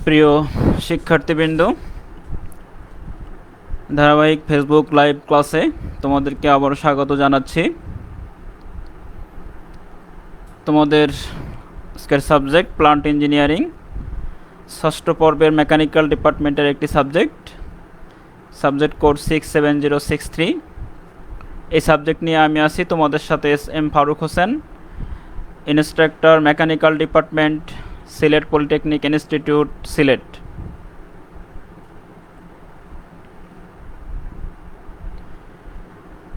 প্রিয় শিক্ষার্থীবৃন্দ, ধারাবাহিক ফেসবুক লাইভ ক্লাসে তোমাদেরকে আবারও স্বাগত জানাচ্ছি। তোমাদের আজকের সাবজেক্ট প্লান্ট ইঞ্জিনিয়ারিং, ষষ্ঠ পর্বের মেকানিক্যাল ডিপার্টমেন্টের একটি সাবজেক্ট কোড 67063। এই সাবজেক্ট নিয়ে আমি আছি তোমাদের সাথে S M. Faruk Hossain, instructor mechanical department, Sylhet polytechnic institute, Sylhet.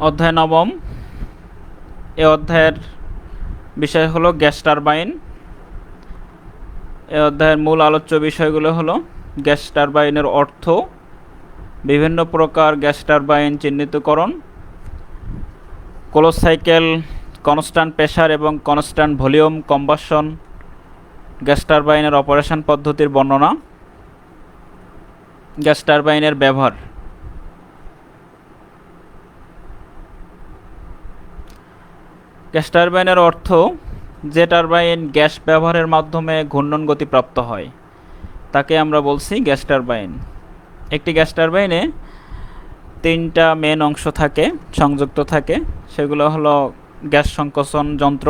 অধ্যায় নবম। এ অধ্যায়ের বিষয় হলো গ্যাস টারবাইন। এ অধ্যায়ের মূল আলোচ্য বিষয়গুলো হলো গ্যাস টারবাইনের অর্থ, বিভিন্ন প্রকার গ্যাস টারবাইন চিহ্নিতকরণ, ক্লোজ সাইকেল, কনস্ট্যান্ট প্রেসার এবং কনস্ট্যান্ট ভলিউম কম্বাসন গ্যাস টারবাইনের অপারেশন পদ্ধতির বর্ণনা, গ্যাস টারবাইনের ব্যবহার। গ্যাস টারবাইনের অর্থ, যে টারবাইন গ্যাস ব্যবহারের মাধ্যমে ঘূর্ণন গতি প্রাপ্ত হয় তাকে আমরা বলছি গ্যাস টারবাইন। একটি গ্যাস টারবাইনে তিনটা মেন অংশ থাকে, সংযুক্ত থাকে। সেগুলো হলো গ্যাস সংকোচন যন্ত্র,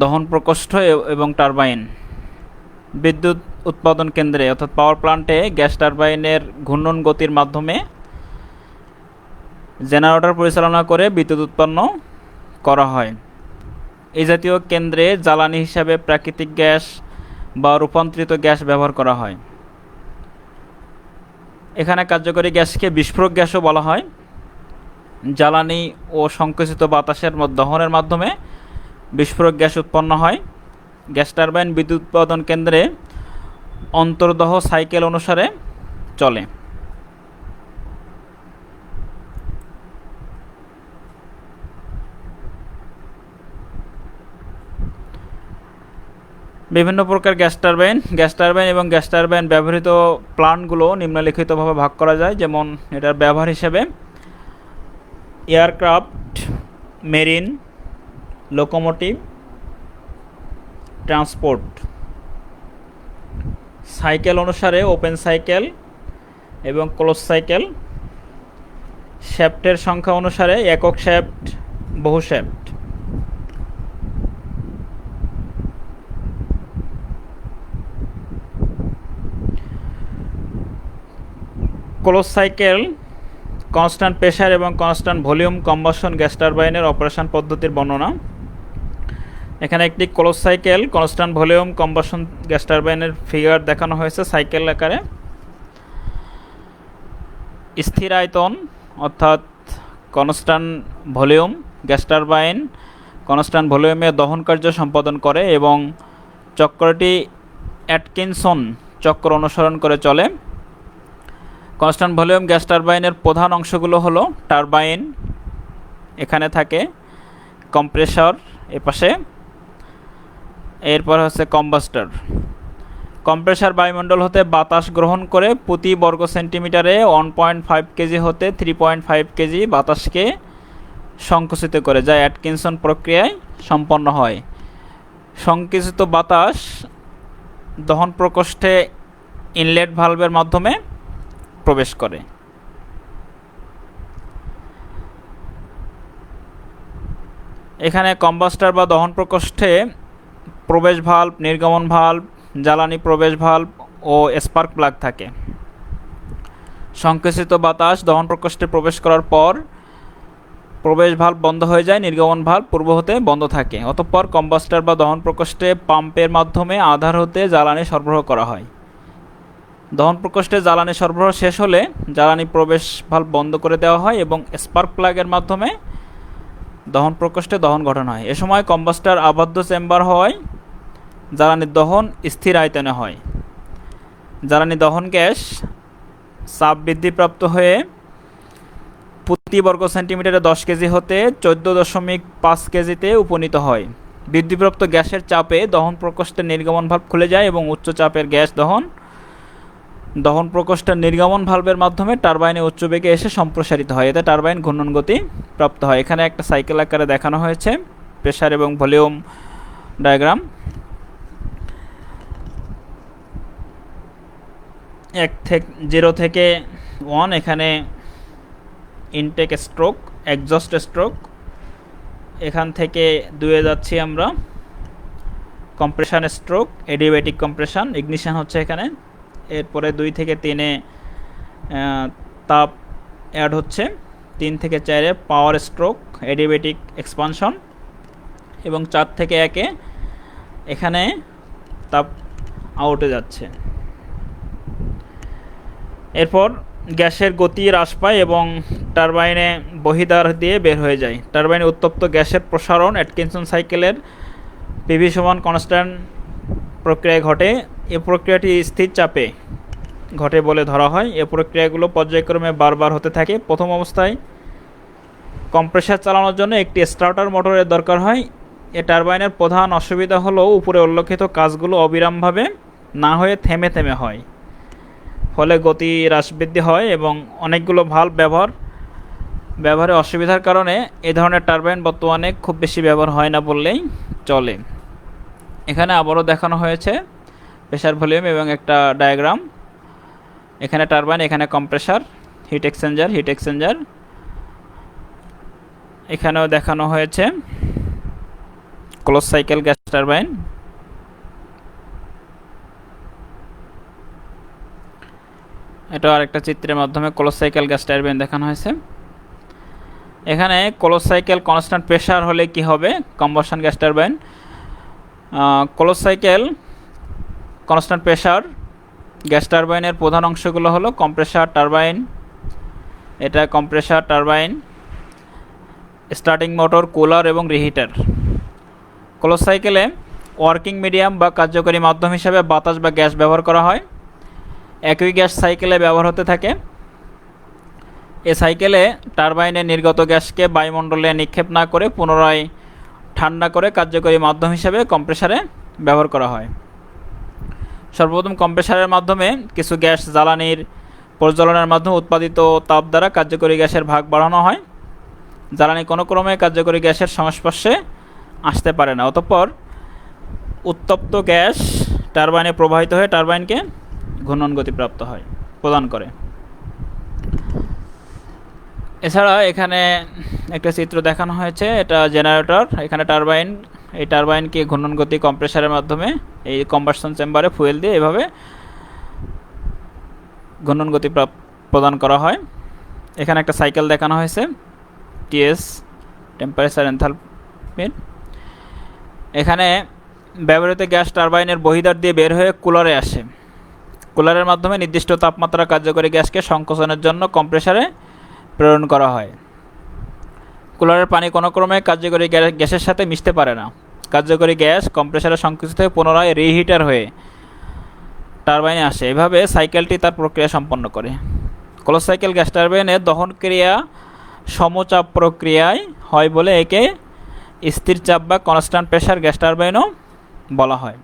দহন প্রকোষ্ঠ এবং টারবাইন। বিদ্যুৎ উৎপাদন কেন্দ্রে অর্থাৎ পাওয়ার প্ল্যান্টে গ্যাস টারবাইনের ঘূর্ণন গতির মাধ্যমে জেনারেটর পরিচালনা করে বিদ্যুৎ উৎপন্ন করা হয়। এই জাতীয় কেন্দ্রে জ্বালানি হিসাবে প্রাকৃতিক গ্যাস বা রূপান্তরিত গ্যাস ব্যবহার করা হয়। এখানে কার্যকরী গ্যাসকে বিস্ফোরক গ্যাসও বলা হয়। জ্বালানি ও সংকুচিত বাতাসের দহনের মাধ্যমে বিস্ফোরক গ্যাস উৎপন্ন হয়। গ্যাস টারবাইন বিদ্যুৎ উৎপাদন কেন্দ্রে অন্তর্দহ সাইকেল অনুসারে চলে। বিভিন্ন প্রকার গ্যাস টারবাইন এবং গ্যাস টারবাইন ব্যবহৃত প্ল্যান্টগুলো নিম্নলিখিতভাবে ভাগ করা যায়। যেমন এটার ব্যবহার হিসেবে aircraft, marine, locomotive, transport. Cycle অনুসারে ওপেন সাইকেল এবং ক্লোজ সাইকেল। শ্যাফটের সংখ্যা অনুসারে একক শ্যাফট, বহু shaft. Close cycle constant pressure এবং কনস্ট্যান্ট ভলিউম কম্বাসন গ্যাস টারবাইনের অপারেশন পদ্ধতির বর্ণনা। এখানে একটি close cycle constant volume combustion gas টারবাইনের ফিগার দেখানো হয়েছে সাইকেল আকারে। স্থির আয়তন অর্থাৎ constant volume gas turbine constant ভলিউমে দহন কার্য সম্পাদন করে এবং চক্রটি অ্যাটকিনসন চক্র অনুসরণ করে চলে। কনস্ট্যান্ট ভলিউম গ্যাস টারবাইনের প্রধান অংশগুলো হলো টারবাইন, এখানে থাকে কম্প্রেসর এপাশে, এরপর হচ্ছে কম্বাস্টার। কম্প্রেসর বায়ুমণ্ডল হতে বাতাস গ্রহণ করে প্রতি বর্গ সেন্টিমিটারে 1.5 কেজি হতে 3.5 কেজি বাতাসকে সংকুচিত করে, যা অ্যাটকিনসন প্রক্রিয়ায় সম্পন্ন হয়। সংকুচিত বাতাস দহন প্রকোষ্ঠে ইনলেট ভালভের মাধ্যমে প্রবেশ করে। এখানে কম্বাস্টার বা দহন প্রকোষ্ঠে প্রবেশ ভাল্ব, নির্গমন ভাল্ব, জ্বালানি প্রবেশ ভাল্ব ও স্পার্ক প্লাগ থাকে। সংকুচিত বাতাস দহন প্রকোষ্ঠে প্রবেশ করার পর প্রবেশ ভাল্ব বন্ধ হয়ে যায়, নির্গমন ভাল্ব পূর্ব হতে বন্ধ থাকে। অতঃপর কম্বাস্টার বা দহন প্রকোষ্ঠে পাম্পের মাধ্যমে আধার হতে জ্বালানি সরবরাহ করা হয়। দহন প্রকোষ্ঠে জ্বালানি সরবরাহ শেষ হলে জ্বালানি প্রবেশ ভাল্ব বন্ধ করে দেওয়া হয় এবং স্পার্ক প্লাগের মাধ্যমে দহন প্রকোষ্ঠে দহন ঘটানো হয়। এ সময় কম্বাস্টার আবদ্ধ চেম্বার হওয়ায় জ্বালানির দহন স্থির আয়তনে হয়। জ্বালানি দহন গ্যাস চাপ বৃদ্ধিপ্রাপ্ত হয়ে প্রতি বর্গ সেন্টিমিটারে 10 কেজি হতে 14.5 কেজিতে উপনীত হয়। বৃদ্ধিপ্রাপ্ত গ্যাসের চাপে দহন প্রকোষ্ঠের নির্গমন ভাল্ব খুলে যায় এবং উচ্চ চাপের গ্যাস দহন প্রকোষ্ঠের নির্গমন ভালভের মাধ্যমে টারবাইনে উচ্চ বেগে এসে সম্প্রসারিত হয়। এতে টারবাইন ঘূর্ণন গতি প্রাপ্ত হয়। এখানে একটা সাইকেল আকারে দেখানো হয়েছে প্রেসার এবং ভলিউম ডায়াগ্রাম। জিরো থেকে 1 এখানে ইনটেক স্ট্রোক, এক্সজস্ট স্ট্রোক। এখান থেকে 2 যাচ্ছি আমরা compression stroke, adiabatic compression, ignition হচ্ছে এখানে। এরপরে 2 থেকে 3 তাপ অ্যাড হচ্ছে, 3 থেকে 4 পাওয়ার স্ট্রোক, এডিয়াবেটিক এক্সপানশন, এবং 4 থেকে 1 এখানে তাপ আউটে যাচ্ছে। এরপর গ্যাসের গতি হ্রাস পায় এবং টারবাইনে বহির্দ্বার দিয়ে বের হয়ে যায়। টারবাইনে উত্তপ্ত গ্যাসের প্রসারণ অ্যাটকিনসন সাইকেলের পিভি সমান কনস্ট্যান্ট প্রক্রিয়ায় ঘটে। এ প্রক্রিয়াটি স্থির চাপে ঘটে বলে ধরা হয়। এ প্রক্রিয়াগুলো পর্যায়ক্রমে বারবার হতে থাকে। প্রথম অবস্থায় কম্প্রেসার চালানোর জন্য একটি স্টার্টার মোটরের দরকার হয়। এ টারবাইনের প্রধান অসুবিধা হলো উপরে উল্লেখিত কাজগুলো অবিরামভাবে না হয়ে থেমে থেমে হয়, ফলে গতি হ্রাস বৃদ্ধি হয় এবং অনেকগুলো ভাল্ব ব্যবহারে অসুবিধার কারণে এই ধরনের টারবাইন বর্তমানে খুব বেশি ব্যবহার হয় না বললেই চলে। এখানে আবারও দেখানো হয়েছে প্রেসার ভলিউম এবং একটা ডায়াগ্রাম। এখানে টারবাইন, এখানে কম্প্রেসার, হিট এক্সচেঞ্জার। এখানেও দেখানো হয়েছে ক্লোজ সাইকেল গ্যাস টারবাইন। এটা আরেকটা চিত্রের মাধ্যমে ক্লোজ সাইকেল গ্যাস টারবাইন দেখানো হয়েছে। এখানে ক্লোজ সাইকেল কনস্ট্যান্ট প্রেসার হলে কি হবে combustion gas turbine. Close cycle constant pressure gas টারবাইনের প্রধান অংশগুলো হলো কম্প্রেসার টারবাইন, এটা compressor turbine, starting motor, cooler এবং রিহিটার। ক্লোজ সাইকেলে ওয়ার্কিং মিডিয়াম বা কার্যকরী মাধ্যম হিসাবে বাতাস বা গ্যাস ব্যবহার করা হয়। একই গ্যাস সাইকেলে ব্যবহার হতে থাকে। এ সাইকেলে টারবাইনে নির্গত গ্যাসকে বায়ুমণ্ডলে নিক্ষেপ না করে পুনরায় ঠান্ডা করে কার্যকরী মাধ্যম হিসাবে কম্প্রেসারে ব্যবহার করা হয়। সর্বপ্রথম কম্প্রেসারের মাধ্যমে কিছু গ্যাস জ্বালানির প্রজ্বলনের মাধ্যমে উৎপাদিত তাপ দ্বারা কার্যকরী গ্যাসের ভাগ বাড়ানো হয়। জ্বালানি কোনো ক্রমে কার্যকরী গ্যাসের সংস্পর্শে আসতে পারে না। অতঃপর উত্তপ্ত গ্যাস টারবাইনে প্রবাহিত হয়ে টারবাইনকে ঘূর্ণন গতি প্রদান করে। এছাড়া এখানে একটা চিত্র দেখানো হয়েছে, এটা জেনারেটর। এখানে টারবাইন, এই টারবাইনকে ঘূর্ণন গতি কম্প্রেসারের মাধ্যমে এই কম্বাসন চেম্বারে ফুয়েল দিয়ে এভাবে ঘূর্ণন গতি প্রদান করা হয়। এখানে একটা সাইকেল দেখানো হয়েছে, টিএস, টেম্পারেচার এনথালপির। এখানে ব্যবহৃত গ্যাস টারবাইনের বহির্দ্বার দিয়ে বের হয়ে কুলারে আসে। কুলারের মাধ্যমে নির্দিষ্ট তাপমাত্রা কার্যকরী গ্যাসকে সংকোচনের জন্য কম্প্রেসারে প্রেরণ করা হয়। কুলারের পানি কোনো ক্রমে কার্যকরী গ্যাসের সাথে মিশতে পারে না। কার্যকরী গ্যাস কম্প্রেসারে সংকুচিত হয়ে পুনরায় রিহিটার হয়ে টারবাইনে আসে। এভাবে সাইকেলটি তার প্রক্রিয়া সম্পন্ন করে। ক্লোজ সাইকেল গ্যাস টারবাইনের দহন ক্রিয়া সমচাপ প্রক্রিয়ায় হয় বলে একে স্থির চাপ বা কনস্ট্যান্ট প্রেসার গ্যাস টারবাইনও বলা হয়।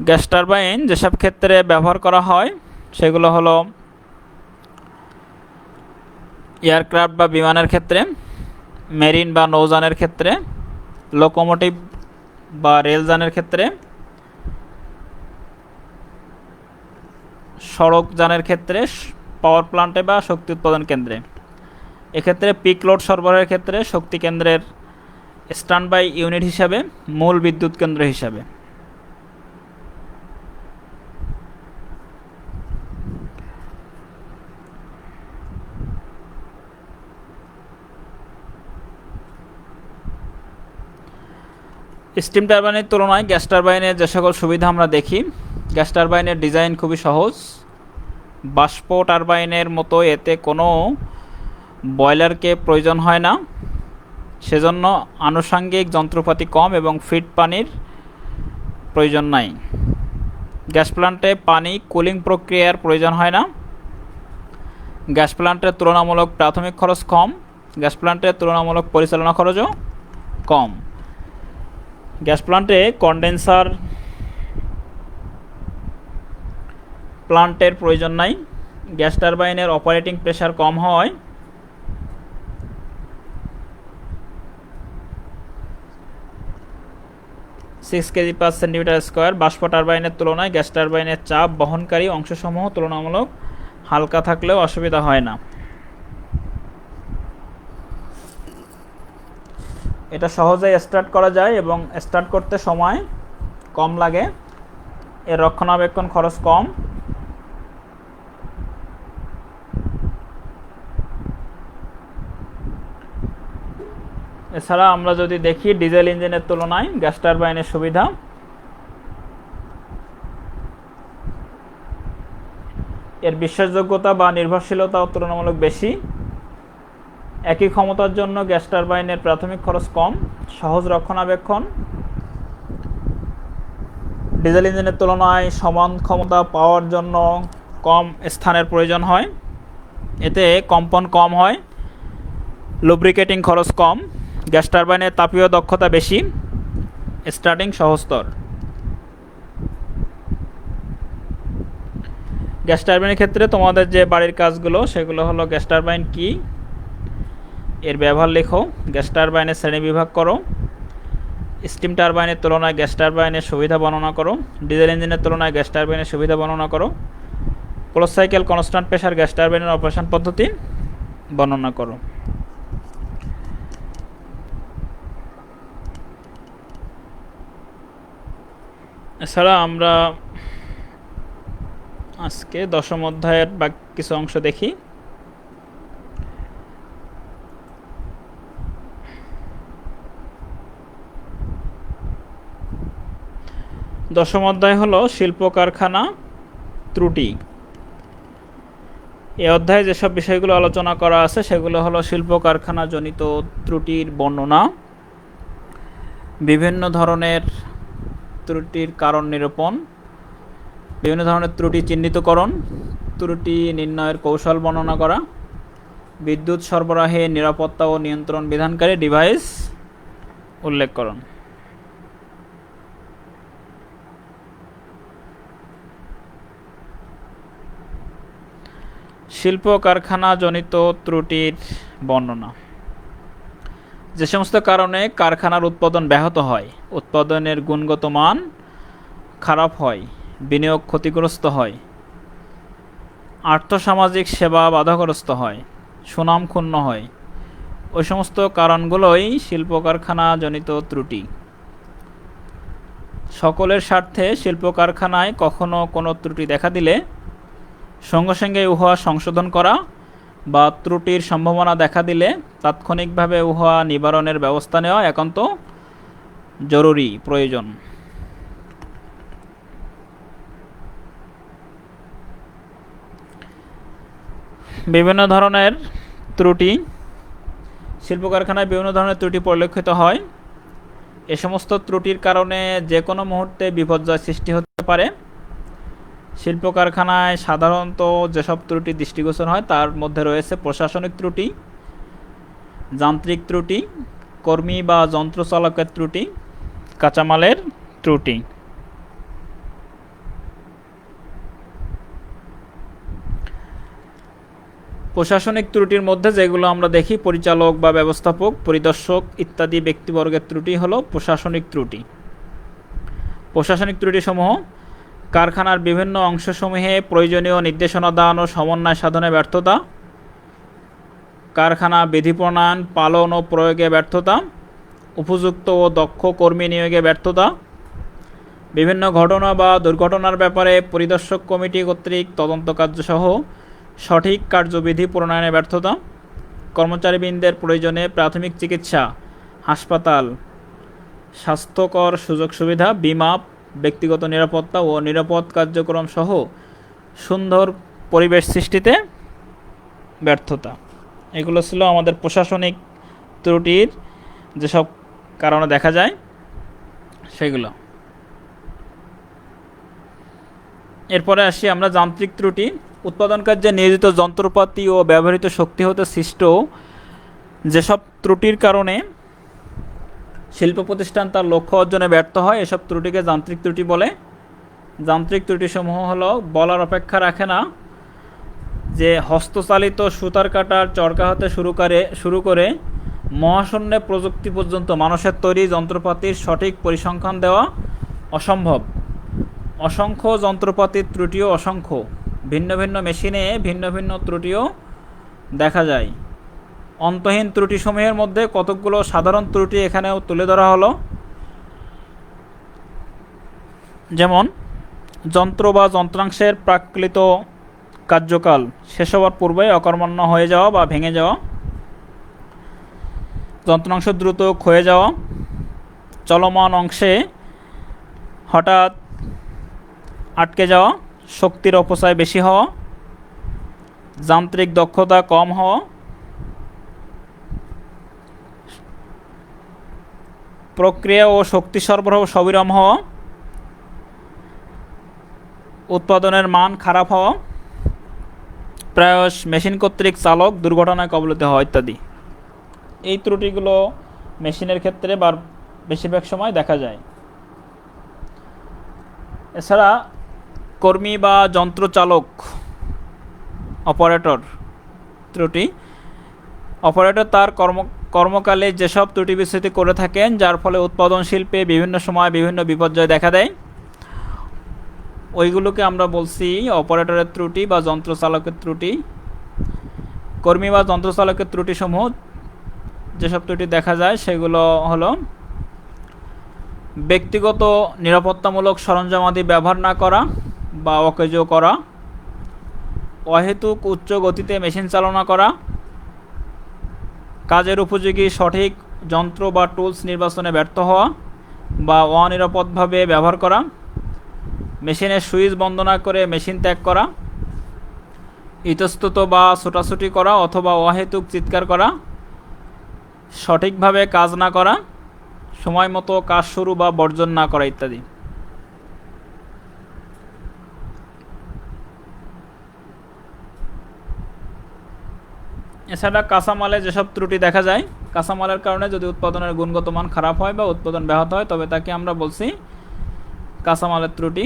গ্যাস টারবাইন যেসব ক্ষেত্রে ব্যবহার করা হয় সেগুলো হলো এয়ারক্রাফট বা বিমানের ক্ষেত্রে, মেরিন বা নৌযানের ক্ষেত্রে, লোকোমোটিভ বা রেলযানের ক্ষেত্রে, সড়ক যানের ক্ষেত্রে, পাওয়ার প্ল্যান্টে বা শক্তি উৎপাদন কেন্দ্রে। এক্ষেত্রে পিক লোড সরবরাহের ক্ষেত্রে শক্তি কেন্দ্রের স্ট্যান্ড বাই ইউনিট হিসাবে, মূল বিদ্যুৎ কেন্দ্র হিসাবে। স্টিম টারবাইনের তুলনায় গ্যাস টারবাইনের যে সকল সুবিধা আমরা দেখি, গ্যাস টারবাইনের ডিজাইন খুবই সহজ। বাষ্প টারবাইনের মতো এতে কোনো বয়লারকে প্রয়োজন হয় না, সেজন্য আনুষঙ্গিক যন্ত্রপাতি কম এবং ফিট পানির প্রয়োজন নাই। গ্যাস প্ল্যান্টে পানি কুলিং প্রক্রিয়ার প্রয়োজন হয় না। গ্যাস প্ল্যান্টের তুলনামূলক প্রাথমিক খরচ কম, গ্যাস প্ল্যান্টের তুলনামূলক পরিচালনা খরচও কম। গ্যাস প্ল্যান্টে কন্ডেন্সার প্ল্যান্টের প্রয়োজন নাই। গ্যাস টারবাইনের অপারেটিং প্রেসার কম হওয়ায় 6 কেজি/সেন্টিমিটার স্কোয়ার। বাষ্প টারবাইনের তুলনায় গ্যাস টারবাইনের চাপ বহনকারী অংশসমূহ তুলনামূলক হালকা থাকলেও অসুবিধা হয় না। এটা সহজেই স্টার্ট করা যায় এবং স্টার্ট করতে সময় কম লাগে, এর রক্ষণাবেক্ষণ খরচ কম। এছাড়া আমরা যদি দেখি ডিজেল ইঞ্জিনের তুলনায় গ্যাস টারবাইনের সুবিধা। এর বিশ্বাসযোগ্যতা বা নির্ভরশীলতাও তুলনামূলক বেশি। একই ক্ষমতার জন্য গ্যাস টারবাইনের প্রাথমিক খরচ কম, সহজ রক্ষণাবেক্ষণ। ডিজেল ইঞ্জিনের তুলনায় সমান ক্ষমতা পাওয়ার জন্য কম স্থানের প্রয়োজন হয়, এতে কম্পন কম হয়, লুব্রিকেটিং খরচ কম। গ্যাস টারবাইনের তাপীয় দক্ষতা বেশি, স্টার্টিং সহজতর। গ্যাস টারবাইনের ক্ষেত্রে তোমাদের যে বাড়ির কাজগুলো সেগুলো হলো গ্যাস টারবাইন কি, এর ব্যবহার লেখো, গ্যাস টারবাইনের শ্রেণীবিভাগ করো, স্টিম টারবাইনের তুলনায় গ্যাস টারবাইনের সুবিধা বর্ণনা করো, ডিজেল ইঞ্জিনের তুলনায় গ্যাস টারবাইনের সুবিধা বর্ণনা করো, close cycle constant pressure gas টারবাইনের অপারেশন পদ্ধতি বর্ণনা করো। এছাড়া আমরা আজকে 10ম অধ্যায়ের বাকি কিছু অংশ দেখি। 10ম অধ্যায় হলো শিল্প কারখানা ত্রুটি। এই অধ্যায়ে যেসব বিষয়গুলো আলোচনা করা আছে সেগুলো হলো শিল্প কারখানা জনিত ত্রুটির বর্ণনা, বিভিন্ন ধরনের ত্রুটির কারণ নিরূপণ, বিভিন্ন ধরনের ত্রুটি চিহ্নিতকরণ, ত্রুটি নির্ণয়ের কৌশল বর্ণনা করা, বিদ্যুৎ সরবরাহে নিরাপত্তা ও নিয়ন্ত্রণ বিধানকারী ডিভাইস উল্লেখকরণ। শিল্প কারখানা জনিত ত্রুটির বর্ণনা। যে সমস্ত কারণে কারখানার উৎপাদন ব্যাহত হয়, উৎপাদনের গুণগত মান খারাপ হয়, বিনিয়োগ ক্ষতিগ্রস্ত হয়, আর্থসামাজিক সেবা বাধাগ্রস্ত হয়, সুনাম ক্ষুণ্ণ হয়, ওই সমস্ত কারণগুলোই শিল্প কারখানা জনিত ত্রুটি। সকলের স্বার্থে শিল্প কারখানায় কখনো কোনো ত্রুটি দেখা দিলে সঙ্গে সঙ্গে উহা সংশোধন করা বা ত্রুটির সম্ভাবনা দেখা দিলে তাৎক্ষণিকভাবে উহা নিবারণের ব্যবস্থা নেওয়া একান্ত জরুরি প্রয়োজন। বিভিন্ন ধরনের ত্রুটি, শিল্প কারখানায় বিভিন্ন ধরনের ত্রুটি পরিলক্ষিত হয়। এ সমস্ত ত্রুটির কারণে যে কোনো মুহূর্তে বিপর্যয় সৃষ্টি হতে পারে। শিল্প কারখানায় সাধারণত যেসব ত্রুটি দৃষ্টিগোচর হয় তার মধ্যে রয়েছে প্রশাসনিক ত্রুটি, যান্ত্রিক ত্রুটি, কর্মী বা যন্ত্র চালকের ত্রুটি, কাঁচামালের ত্রুটি। প্রশাসনিক ত্রুটির মধ্যে যেগুলো আমরা দেখি, পরিচালক বা ব্যবস্থাপক, পরিদর্শক ইত্যাদি ব্যক্তিবর্গের ত্রুটি হলো প্রশাসনিক ত্রুটি। প্রশাসনিক ত্রুটিসমূহ কারখানার বিভিন্ন অংশসমূহে প্রয়োজনীয় নির্দেশনা দান ও সমন্বয় সাধনে ব্যর্থতা, কারখানা বিধি প্রণয়ন, পালন ও প্রয়োগে ব্যর্থতা, উপযুক্ত ও দক্ষ কর্মী নিয়োগে ব্যর্থতা, বিভিন্ন ঘটনা বা দুর্ঘটনার ব্যাপারে পরিদর্শক কমিটি কর্তৃক তদন্ত কার্যসহ সঠিক কার্যবিধি প্রণয়নে ব্যর্থতা, কর্মচারীবৃন্দের প্রয়োজনে প্রাথমিক চিকিৎসা, হাসপাতাল, স্বাস্থ্যকর সুযোগ সুবিধা, বীমা, ব্যক্তিগত নিরাপত্তা ও নিরাপদ কার্যক্রম সহ সুন্দর পরিবেশ সৃষ্টিতে ব্যর্থতা। এগুলো ছিল আমাদের প্রশাসনিক ত্রুটির যেসব কারণে দেখা যায় সেগুলো। এরপরে আসি আমরা যান্ত্রিক ত্রুটি। উৎপাদন কার্যে নিয়োজিত যন্ত্রপাতি ও ব্যবহৃত শক্তি হতে সৃষ্ট যেসব ত্রুটির কারণে শিল্প প্রতিষ্ঠান তার লক্ষ্য অর্জনে ব্যর্থ হয়, এসব ত্রুটিকে যান্ত্রিক ত্রুটি বলে। যান্ত্রিক ত্রুটিসমূহ হলো, বলার অপেক্ষা রাখে না যে হস্তচালিত সুতার কাটার চরকা হতে শুরু করে মহাশূন্যে প্রযুক্তি পর্যন্ত মানুষের তৈরি যন্ত্রপাতির সঠিক পরিসংখ্যান দেওয়া অসম্ভব। অসংখ্য যন্ত্রপাতির ত্রুটিও অসংখ্য। ভিন্ন ভিন্ন মেশিনে ভিন্ন ভিন্ন ত্রুটিও দেখা যায়। অন্তহীন ত্রুটিসমূহের মধ্যে কতকগুলো সাধারণ ত্রুটি এখানেও তুলে ধরা হলো। যেমন যন্ত্র বা যন্ত্রাংশের প্রাকৃত কার্যকাল শেষ হওয়ার পূর্বে অকর্মণ্য হয়ে যাওয়া বা ভেঙে যাওয়া, যন্ত্রাংশ দ্রুত ক্ষয়ে যাওয়া, চলমান অংশে হঠাৎ আটকে যাওয়া, শক্তির অপচয় বেশি হওয়া, যান্ত্রিক দক্ষতা কম হওয়া, প্রক্রিয়া ও শক্তি সরবরাহ সবিরম হওয়া, উৎপাদনের মান খারাপ হওয়া, প্রায়শ মেশিন কর্তৃক চালক দুর্ঘটনায় কবলিত হওয়া ইত্যাদি। এই ত্রুটিগুলো মেশিনের ক্ষেত্রে বেশিরভাগ সময় দেখা যায়। এছাড়া কর্মী বা যন্ত্র চালক অপারেটর ত্রুটি। অপারেটর তার কর্মকালে যেসব ত্রুটি বিচ্যুতি করে থাকেন, যার ফলে উৎপাদন শিল্পে বিভিন্ন সময় বিভিন্ন বিপর্যয় দেখা দেয়, ওইগুলোকে আমরা বলছি অপারেটরের ত্রুটি বা যন্ত্র চালকের ত্রুটি। কর্মী বা যন্ত্র চালকের ত্রুটিসমূহ যেসব ত্রুটি দেখা যায় সেগুলো হলো ব্যক্তিগত নিরাপত্তামূলক সরঞ্জামাদি ব্যবহার না করা বা অকেজ করা, অহেতুক উচ্চ গতিতে মেশিন চালনা করা, কাজের উপযোগী সঠিক যন্ত্র বা টুলস নির্বাচনে ব্যর্থ হওয়া বা অনিরাপদভাবে ব্যবহার করা, মেশিনের সুইচ বন্ধ না করে মেশিন ত্যাগ করা, ইতস্তত বা ছোটাছুটি করা অথবা অহেতুক চিৎকার করা, সঠিকভাবে কাজ না করা, সময় মতো কাজ শুরু বা বর্জন না করা ইত্যাদি। এছাড়া কাঁচামালে যেসব ত্রুটি দেখা যায়, কাঁচামালের কারণে যদি উৎপাদনের গুণগত মান খারাপ হয় বা উৎপাদন ব্যাহত হয়, তবে তাকে আমরা বলছি কাঁচামালের ত্রুটি।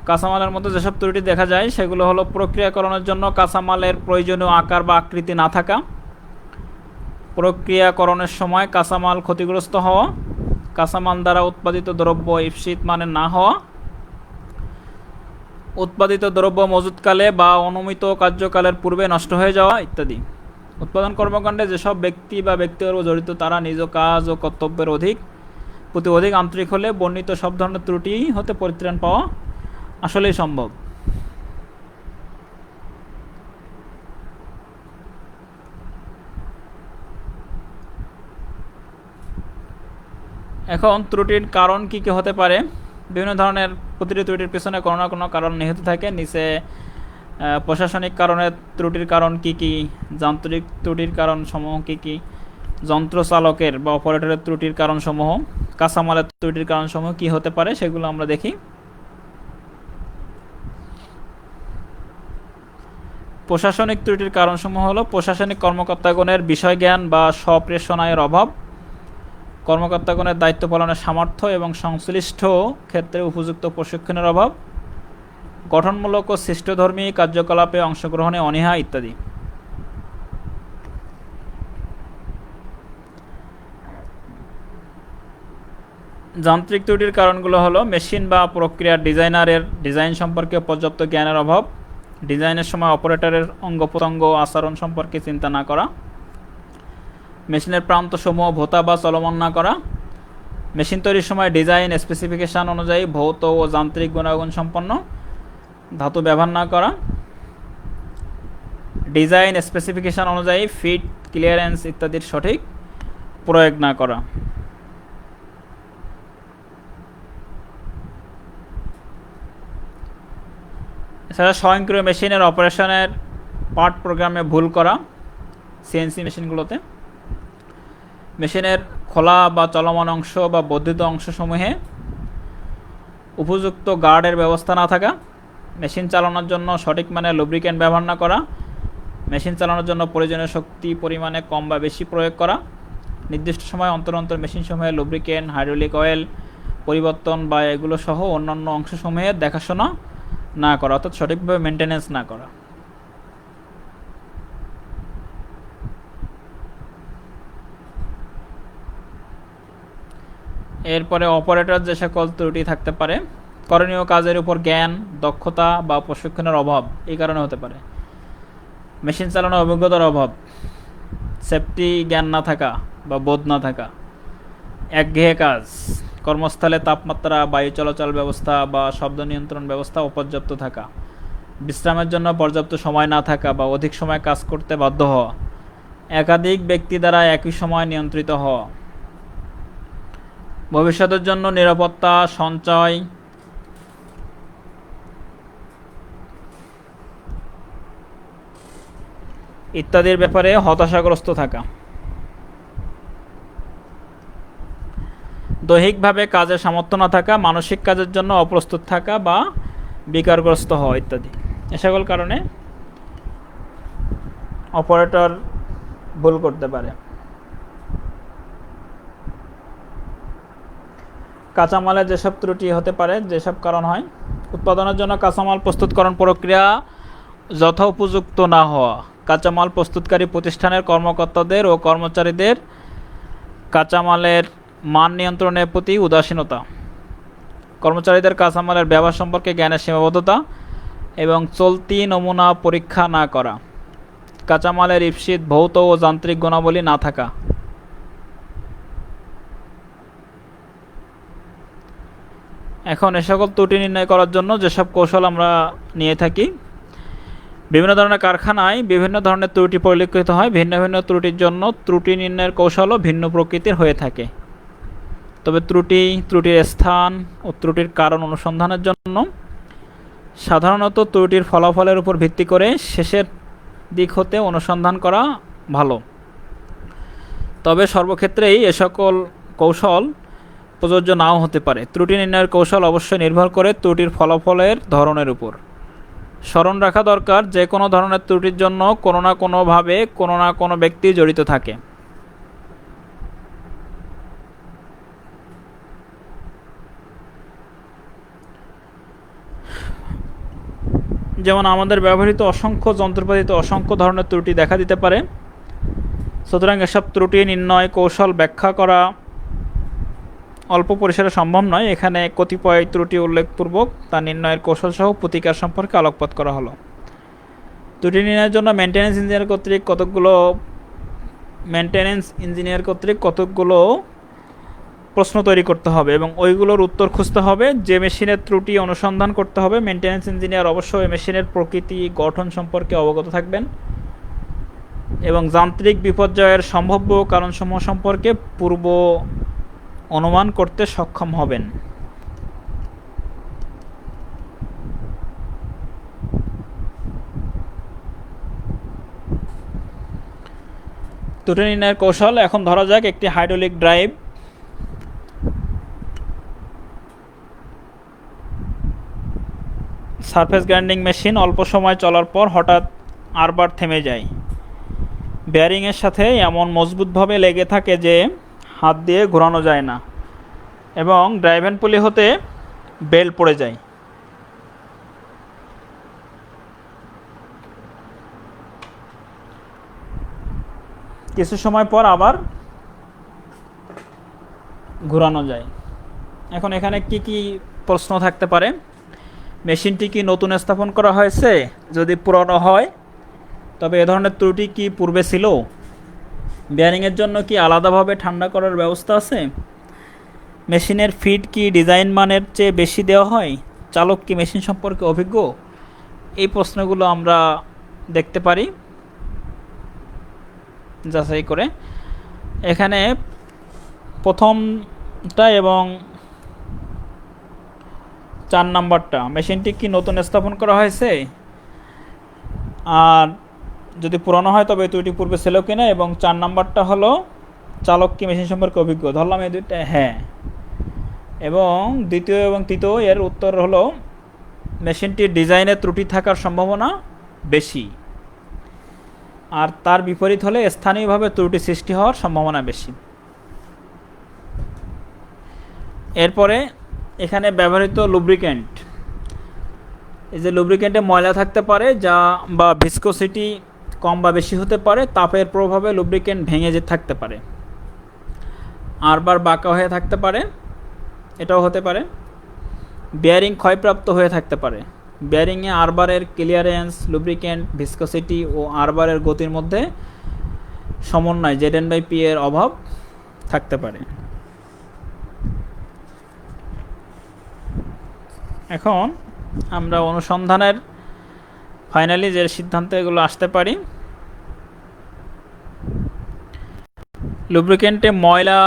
কাঁচামালের মধ্যে যেসব ত্রুটি দেখা যায় সেগুলো হলো প্রক্রিয়াকরণের জন্য কাঁচামালের প্রয়োজনীয় আকার বা আকৃতি না থাকা, প্রক্রিয়াকরণের সময় কাঁচামাল ক্ষতিগ্রস্ত হওয়া, কাঁচামাল দ্বারা উৎপাদিত দ্রব্য ইপ্সিত মানের না হওয়া, উৎপাদিত দ্রব্য মজুতকালে বা অনুমিত কার্যকালের পূর্বে নষ্ট হয়ে যাওয়া ইত্যাদি। উৎপাদন কর্মকাণ্ডে যেসব ব্যক্তি বা ব্যক্তিবর্গ জড়িত তারা নিজ কাজ ও কর্তব্যের প্রতি অধিক আন্তরিক হলে বর্ণিত সব ধরনের ত্রুটি হতে পরিত্রাণ পাওয়া আসলেই সম্ভব। এখন ত্রুটির কারণ কী কী হতে পারে? বিভিন্ন ধরনের প্রতিটি ত্রুটির পিছনে কোনো না কোনো কারণ নিহিত থাকে। নিচে প্রশাসনিক কারণের ত্রুটির কারণ কী কী, যান্ত্রিক ত্রুটির কারণসমূহ কী কী, যন্ত্র চালকের বা অপারেটরের ত্রুটির কারণসমূহ, কাঁচামালের ত্রুটির কারণসমূহ কী হতে পারে সেগুলো আমরা দেখি। প্রশাসনিক ত্রুটির কারণসমূহ হলো প্রশাসনিক কর্মকর্তাগণের বিষয় জ্ঞান বা স্বপ্রেষণায়ের অভাব, কর্মকর্তাগণের দায়িত্ব পালনের সামর্থ্য এবং সংশ্লিষ্ট ক্ষেত্রে উপযুক্ত প্রশিক্ষণের অভাব, গঠনমূলক ও সৃষ্টধর্মী কার্যকলাপে অংশগ্রহণে অনীহা ইত্যাদি। যান্ত্রিক ত্রুটির কারণগুলো হলো মেশিন বা প্রক্রিয়ার ডিজাইনারের ডিজাইন সম্পর্কে পর্যাপ্ত জ্ঞানের অভাব, ডিজাইনের সময় অপারেটরের অঙ্গ প্রত্যঙ্গ আচরণ সম্পর্কে চিন্তা না করা, মেশিনের প্রান্তসমূহ ভোঁতা বা চলমান না করা, মেশিন তৈরির সময় ডিজাইন স্পেসিফিকেশান অনুযায়ী ভৌত ও যান্ত্রিক গুণাগুণ সম্পন্ন ধাতু ব্যবহার না করা, ডিজাইন স্পেসিফিকেশান অনুযায়ী ফিট, ক্লিয়ারেন্স ইত্যাদির সঠিক প্রয়োগ না করা। এছাড়া স্বয়ংক্রিয় মেশিনের অপারেশনের পার্ট প্রোগ্রামে ভুল করা, সিএনসি মেশিনগুলোতে মেশিনের খোলা বা চলমান অংশ বা বর্ধিত অংশসমূহে উপযুক্ত গার্ডের ব্যবস্থা না থাকা, মেশিন চালানোর জন্য সঠিক মানের লুব্রিকেন্ট ব্যবহার না করা, মেশিন চালানোর জন্য প্রয়োজনীয় শক্তি পরিমাণে কম বা বেশি প্রয়োগ করা, নির্দিষ্ট সময় অন্তর অন্তর মেশিনসমূহে লুব্রিকেন্ট, হাইড্রোলিক অয়েল পরিবর্তন বা এগুলো সহ অন্যান্য অংশসমূহের দেখাশোনা না করা, অর্থাৎ সঠিকভাবে মেনটেন্যান্স না করা। এরপরে অপারেটর যে সকল ত্রুটি থাকতে পারে, করণীয় কাজের উপর জ্ঞান, দক্ষতা বা প্রশিক্ষণের অভাব এই কারণে হতে পারে। মেশিন চালানোর অভিজ্ঞতার অভাব, সেফটি জ্ঞান না থাকা বা বোধ না থাকা, একঘেয়ে কাজ, কর্মস্থলে তাপমাত্রা, বায়ু চলাচল ব্যবস্থা বা শব্দ নিয়ন্ত্রণ ব্যবস্থা অপর্যাপ্ত থাকা, বিশ্রামের জন্য পর্যাপ্ত সময় না থাকা বা অধিক সময় কাজ করতে বাধ্য হওয়া, একাধিক ব্যক্তি দ্বারা একই সময় নিয়ন্ত্রিত হওয়া, ভবিষ্যতের জন্য নিরাপত্তা সঞ্চয় ইত্যাদির ব্যাপারে হতাশাগ্রস্ত থাকা, দৈহিকভাবে কাজের সামর্থ্য না থাকা, মানসিক কাজের জন্য অপ্রস্তুত থাকা বা বিকারগ্রস্ত হওয়া ইত্যাদি। এ সকল কারণে অপারেটর ভুল করতে পারে। কাঁচামালের যেসব ত্রুটি হতে পারে, যেসব কারণ হয়: উৎপাদনের জন্য কাঁচামাল প্রস্তুতকরণ প্রক্রিয়া যথোপযুক্ত না হওয়া, কাঁচামাল প্রস্তুতকারী প্রতিষ্ঠানের কর্মকর্তাদের ও কর্মচারীদের কাঁচামালের মান নিয়ন্ত্রণের প্রতি উদাসীনতা, কর্মচারীদের কাঁচামালের ব্যবহার সম্পর্কে জ্ঞানের সীমাবদ্ধতা এবং চলতি নমুনা পরীক্ষা না করা, কাঁচামালের ঈপ্সিত ভৌত ও যান্ত্রিক গুণাবলী না থাকা। এখন এ সকল ত্রুটি নির্ণয় করার জন্য যেসব কৌশল আমরা নিয়ে থাকি, বিভিন্ন ধরনের কারখানায় বিভিন্ন ধরনের ত্রুটি পরিলক্ষিত হয়। ভিন্ন ভিন্ন ত্রুটির জন্য ত্রুটি নির্ণয়ের কৌশলও ভিন্ন প্রকৃতির হয়ে থাকে। তবে ত্রুটির স্থান ও ত্রুটির কারণ অনুসন্ধানের জন্য সাধারণত ত্রুটির ফলাফলের উপর ভিত্তি করে শেষের দিক হতে অনুসন্ধান করা ভালো। তবে সর্বক্ষেত্রেই এ সকল কৌশল প্রযোজ্য নাও হতে পারে। ত্রুটি নির্ণয়ের কৌশল অবশ্যই নির্ভর করে ত্রুটির ফলাফলের ধরনের উপর। স্মরণ রাখা দরকার, যে কোনো ধরনের ত্রুটির জন্য কোনো না কোনোভাবে কোনো না কোনো ব্যক্তি জড়িত থাকে। যেমন আমাদের ব্যবহৃত অসংখ্য যন্ত্রপাতিতে অসংখ্য ধরনের ত্রুটি দেখা দিতে পারে। সুতরাং এসব ত্রুটি নির্ণয় কৌশল ব্যাখ্যা করা অল্প পরিসরে সম্ভব নয়। এখানে কতিপয় ত্রুটি উল্লেখপূর্বক তা নির্ণয়ের কৌশল সহ প্রতিকার সম্পর্কে আলোকপাত করা হলো। ত্রুটি নির্ণয়ের জন্য মেনটেন্যান্স ইঞ্জিনিয়ার কর্তৃক কতকগুলো প্রশ্ন তৈরি করতে হবে এবং ওইগুলোর উত্তর খুঁজতে হবে। যে মেশিনের ত্রুটি অনুসন্ধান করতে হবে, মেনটেন্যান্স ইঞ্জিনিয়ার অবশ্যই মেশিনের প্রকৃতি, গঠন সম্পর্কে অবগত থাকবেন এবং যান্ত্রিক বিপর্যয়ের সম্ভাব্য কারণসমূহ সম্পর্কে পূর্ব অনুমান করতে সক্ষম হবেন। ত্রুটি নির্ণয়ের কৌশল। এখন ধরা যাক একটি hydraulic drive surface grinding machine অল্প সময় চলার পর হঠাৎ আরবার থেমে যায়। বেয়ারিংয়ের সাথে এমন মজবুতভাবে লেগে থাকে যে হাত দিয়ে ঘোরানো যায় না এবং ড্রাইভেন পুলি হতে বেল্ট পড়ে যায়। কিছু সময় পর আবার ঘোরানো যায়। এখন এখানে কি কি প্রশ্ন থাকতে পারে: মেশিনটি কি নতুন স্থাপন করা হয়েছে? যদি পুরনো হয় তবে এ ধরনের ত্রুটি কি পূর্বে ছিল? বেয়ারিংয়ের জন্য কি আলাদাভাবে ঠান্ডা করার ব্যবস্থা আছে? মেশিনের ফিড কি ডিজাইন মানের চেয়ে বেশি দেওয়া হয়? চালক কি মেশিন সম্পর্কে অভিজ্ঞ? এই প্রশ্নগুলো আমরা দেখতে পারি যাচাই করে। এখানে প্রথমটা এবং 4 নাম্বারটা, মেশিনটি কি নতুন স্থাপন করা হয়েছে, আর যদি পুরনো হয় তবে ত্রুটি পূর্বে ছিল কিনা, এবং 4 নাম্বারটা হলো চালক কি মেশিন সম্পর্কে অভিজ্ঞ। ধরলাম এই দুইটা হ্যাঁ, এবং দ্বিতীয় এবং তৃতীয় এর উত্তর হলো মেশিনটির ডিজাইনে ত্রুটি থাকার সম্ভাবনা বেশি, আর তার বিপরীত হলে স্থানীয়ভাবে ত্রুটি সৃষ্টি হওয়ার সম্ভাবনা বেশি। এরপরে এখানে ব্যবহৃত লুব্রিকেন্ট, এই যে লুব্রিকেন্টে ময়লা থাকতে পারে যা বা ভিসকোসিটি কম বা বেশি হতে পারে। তাপের প্রভাবে লুব্রিকেন্ট ভেঙে থাকতে পারে, আরবার বাঁকা হয়ে থাকতে পারে, এটাও হতে পারে। বেয়ারিং ক্ষয়প্রাপ্ত হয়ে থাকতে পারে। বেয়ারিংয়ে আরবারের ক্লিয়ারেন্স, লুব্রিকেন্ট, ভিসকোসিটি ও আরবারের গতির মধ্যে সমন্বয় ZN/P এর অভাব থাকতে পারে। এখন আমরা অনুসন্ধানের ফাইনালি যে সিদ্ধান্তে এগুলো আসতে পারি, লুব্রিকেন্টে ময়লা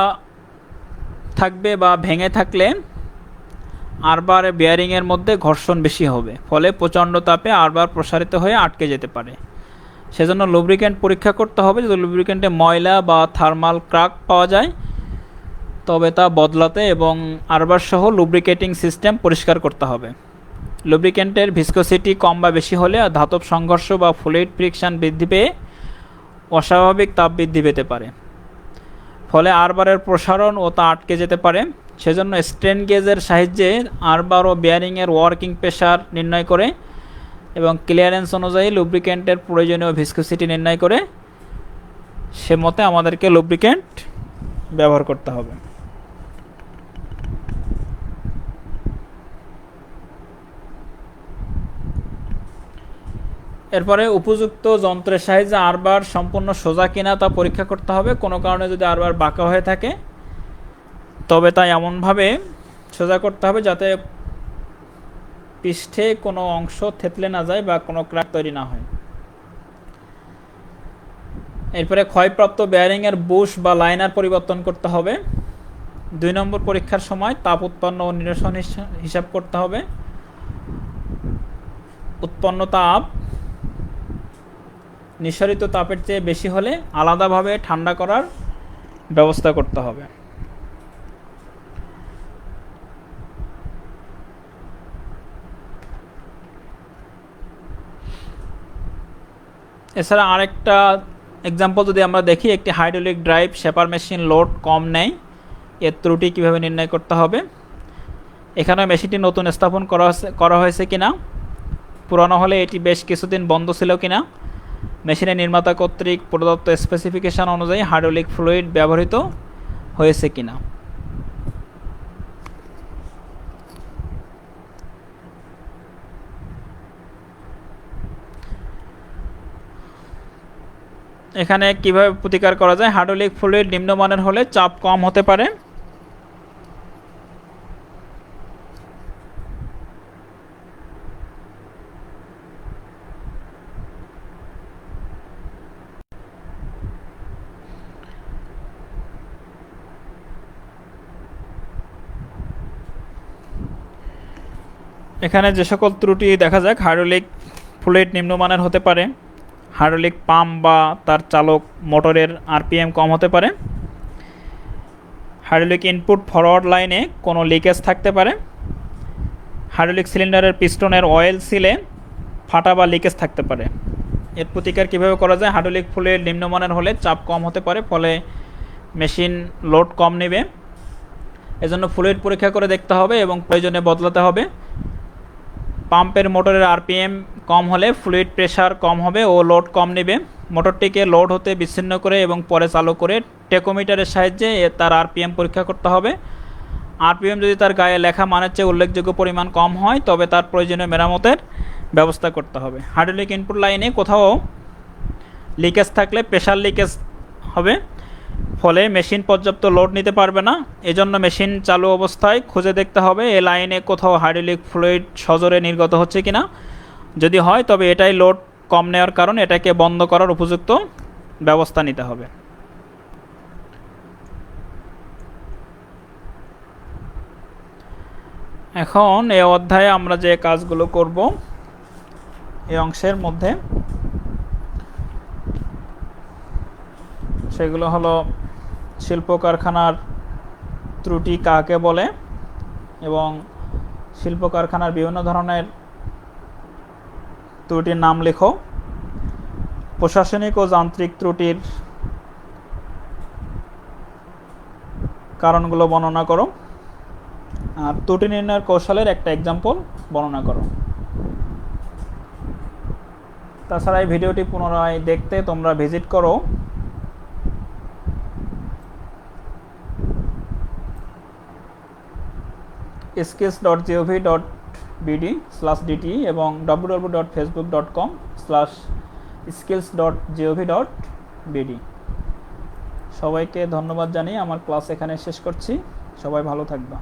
থাকবে বা ভেঙে থাকলে আরবার বেয়ারিংয়ের মধ্যে ঘর্ষণ বেশি হবে, ফলে প্রচণ্ড তাপে আরবার প্রসারিত হয়ে আটকে যেতে পারে। সেজন্য লুব্রিকেন্ট পরীক্ষা করতে হবে। যদি লুব্রিকেন্টে ময়লা বা থার্মাল ক্র্যাক পাওয়া যায় তবে তা বদলাতে এবং আরবার সহ লুব্রিকেটিং সিস্টেম পরিষ্কার করতে হবে। লুব্রিকেন্টের ভিসকোসিটি কম বা বেশি হলে ধাতব সংঘর্ষ বা ফ্লুইড ফ্রিকশন বৃদ্ধি পেয়ে অস্বাভাবিক তাপ বৃদ্ধি পেতে পারে, ফলে আরবারের প্রসারণ ও তা আটকে যেতে পারে। সেজন্য স্ট্রেন গেজের সাহায্যে আরবার ও বেয়ারিংয়ের ওয়ার্কিং প্রেশার নির্ণয় করে এবং ক্লিয়ারেন্স অনুযায়ী লুব্রিকেন্টের প্রয়োজনীয় ভিসকোসিটি নির্ণয় করে সে মতে আমাদেরকে লুব্রিকেন্ট ব্যবহার করতে হবে। এরপরে উপযুক্ত যন্ত্রের সাহায্যে আরবার সম্পূর্ণ সোজা কিনা তা পরীক্ষা করতে হবে। কোনো কারণে যদি আরবার বাঁকা হয়ে থাকে তবে তা এমনভাবে সোজা করতে হবে যাতে পৃষ্ঠে কোনো অংশ থেতলে না যায় বা কোনো ক্র্যাক তৈরি না হয়। এরপরে ক্ষয়প্রাপ্ত বেয়ারিংয়ের বুশ বা লাইনার পরিবর্তন করতে হবে। 2 নম্বর পরীক্ষার সময় তাপ উৎপন্ন ও নিরসন হিসাব করতে হবে। উৎপন্ন তাপ নিঃসরিত তাপের চেয়ে বেশি হলে আলাদাভাবে ঠান্ডা করার ব্যবস্থা করতে হবে। এছাড়া আরেকটা এক্সাম্পল যদি আমরা দেখি, একটি hydraulic drive shaper machine load কম নেয়, এর ত্রুটি কীভাবে নির্ণয় করতে হবে। এখানে মেশিনটি নতুন স্থাপন করা হয়েছে কিনা, পুরানো হলে এটি বেশ কিছুদিন বন্ধ ছিল কিনা, মেশিনের নির্মাতা কর্তৃক প্রদত্ত স্পেসিফিকেশন অনুযায়ী হাইড্রোলিক ফ্লুইড ব্যবহৃত হয়েছে কিনা। এখানে কিভাবে প্রতিকার করা যায়, হাইড্রোলিক ফ্লুইড নিম্নমানের হলে চাপ কম হতে পারে। এখানে যে সকল ত্রুটি দেখা যাক, হাইড্রোলিক ফ্লুইড নিম্নমানের হতে পারে, হাইড্রোলিক পাম্প বা তার চালক মোটরের আরপিএম কম হতে পারে, হাইড্রোলিক ইনপুট ফরওয়ার্ড লাইনে কোনো লিকেজ থাকতে পারে, হাইড্রোলিক সিলিন্ডারের পিস্টনের অয়েল সিলে ফাটা বা লিকেজ থাকতে পারে। এর প্রতিকার কীভাবে করা যায়, হাইড্রোলিক ফ্লুইড নিম্নমানের হলে চাপ কম হতে পারে, ফলে মেশিন লোড কম নেবে। এজন্য ফ্লুইড পরীক্ষা করে দেখতে হবে এবং প্রয়োজনে বদলাতে হবে। পাম্পের মোটরের আরপিএম কম হলে ফ্লুইড প্রেশার কম হবে ও লোড কম নেবে। মোটরটিকে লোড হতে বিচ্ছিন্ন করে এবং পরে চালু করে টেকোমিটারের সাহায্যে তার আরপিএম পরীক্ষা করতে হবে। আরপিএম যদি তার গায়ে লেখা মানের চেয়ে উল্লেখযোগ্য পরিমাণ কম হয় তবে তার প্রয়োজনীয় মেরামতের ব্যবস্থা করতে হবে। হাইড্রোলিক ইনপুট লাইনে কোথাও লিকেজ থাকলে প্রেশার লিকেজ হবে, ফলে মেশিন পর্যাপ্ত লোড নিতে পারবে না। এজন্য মেশিন চালু অবস্থায় খুঁজে দেখতে হবে এই লাইনে কোথাও হাইড্রোলিক ফ্লুইড সজোরে নির্গত হচ্ছে কিনা। যদি হয় তবে এটাই লোড কম নেওয়ার কারণ, এটাকে বন্ধ করার উপযুক্ত ব্যবস্থা নিতে হবে। এখন এই অধ্যায়ে আমরা যে কাজগুলো করব এই অংশের মধ্যে, সেগুলো হলো শিল্প কারখানার ত্রুটি কাকে বলে এবং শিল্প কারখানার বিভিন্ন ধরনের ত্রুটির নাম লেখো। প্রশাসনিক ও যান্ত্রিক ত্রুটির কারণগুলো বর্ণনা করো, আর ত্রুটি নির্ণয়ের কৌশলের একটা এক্সাম্পল বর্ণনা করো। তাছাড়া এই ভিডিওটি পুনরায় দেখতে তোমরা ভিজিট করো skills.gov.bd/dt এবং www.facebook.com/skills.gov.bd। সবাইকে ধন্যবাদ জানিয়ে আমার ক্লাস এখানে শেষ করছি। সবাই ভালো থাকবা।